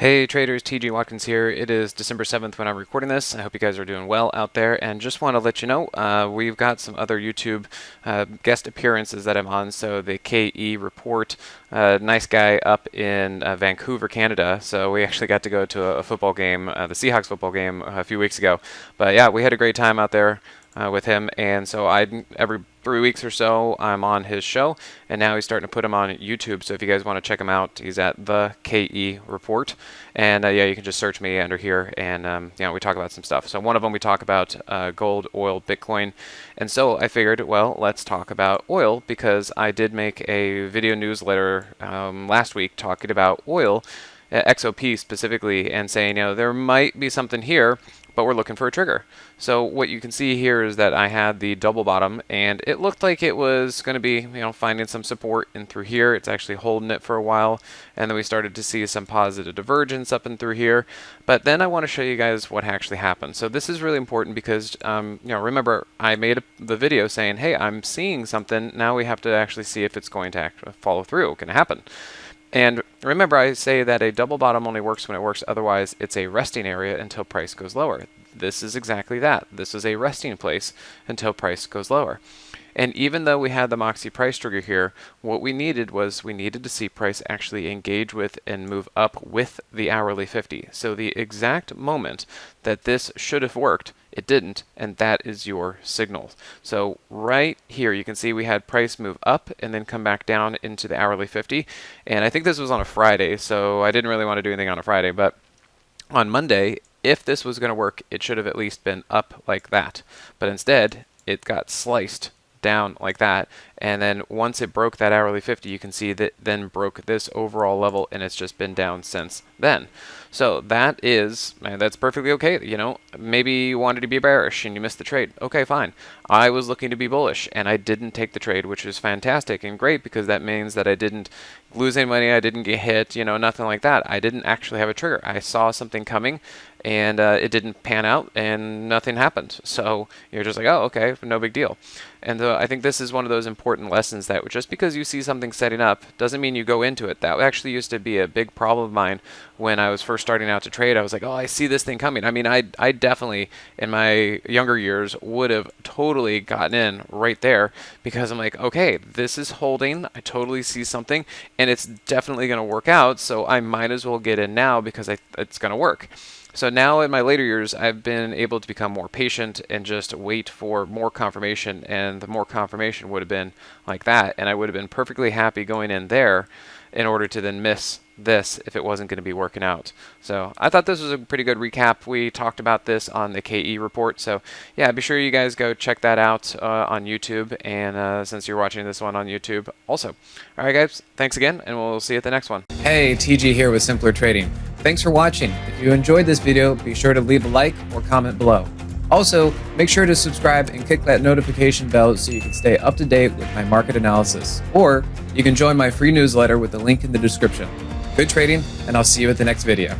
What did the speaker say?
Hey traders, TG Watkins here. It is December 7th when I'm recording this. I hope you guys are doing well out there, and just want to let you know we've got some other YouTube guest appearances that I'm on. So the KE report, nice guy up in Vancouver, Canada. So we actually got to go to a football game, the Seahawks football game a few weeks ago. But yeah, we had a great time out there with him, and so every 3 weeks or so I'm on his show, and now he's starting to put him on YouTube. So if you guys want to check him out, he's at the KE report, and yeah, you can just search me under here, and we talk about some stuff. So one of them we talk about gold, oil, Bitcoin, and so I figured, well, let's talk about oil, because I did make a video newsletter last week talking about oil, XOP specifically, and saying, there might be something here, but we're looking for a trigger. So what you can see here is that I had the double bottom, and it looked like it was going to be, finding some support in through here. It's actually holding it for a while, and then we started to see some positive divergence up and through here. But then I want to show you guys what actually happened. So this is really important because, remember I made the video saying, hey, I'm seeing something. Now we have to actually see if it's going to follow through, can happen. And remember, I say that a double bottom only works when it works, otherwise it's a resting area until price goes lower. This is exactly that. This is a resting place until price goes lower. And even though we had the Moxie price trigger here, what we needed to see price actually engage with and move up with the hourly 50. So the exact moment that this should have worked, it didn't, and that is your signal. So right here you can see we had price move up and then come back down into the hourly 50. And I think this was on a Friday, so I didn't really want to do anything on a Friday, but on Monday, if this was going to work, it should have at least been up like that. But instead, it got sliced down like that, and then once it broke that hourly 50, you can see that then broke this overall level, and it's just been down since then. So that's perfectly okay. Maybe you wanted to be bearish and you missed the trade. Okay, fine. I was looking to be bullish and I didn't take the trade, which is fantastic and great, because that means that I didn't lose any money, I didn't get hit, nothing like that. I didn't actually have a trigger. I saw something coming, and it didn't pan out, and nothing happened. So you're just like, oh, okay, no big deal. And I think this is one of those important lessons that just because you see something setting up doesn't mean you go into it. That actually used to be a big problem of mine when I was first starting out to trade. I was like, oh, I see this thing coming. I mean, I definitely, in my younger years, would have totally gotten in right there, because I'm like, okay, this is holding. I totally see something, and it's definitely going to work out, so I might as well get in now because it's going to work. So now in my later years, I've been able to become more patient and just wait for more confirmation, and the more confirmation would have been like that, and I would have been perfectly happy going in there in order to then miss this if it wasn't going to be working out. So I thought this was a pretty good recap. We talked about this on the KE report, so yeah, be sure you guys go check that out on YouTube, and since you're watching this one on YouTube also. Alright guys, thanks again, and we'll see you at the next one. Hey, TG here with Simpler Trading. Thanks for watching. If you enjoyed this video, be sure to leave a like or comment below. Also, make sure to subscribe and click that notification bell so you can stay up to date with my market analysis. Or you can join my free newsletter with the link in the description. Good trading, and I'll see you at the next video.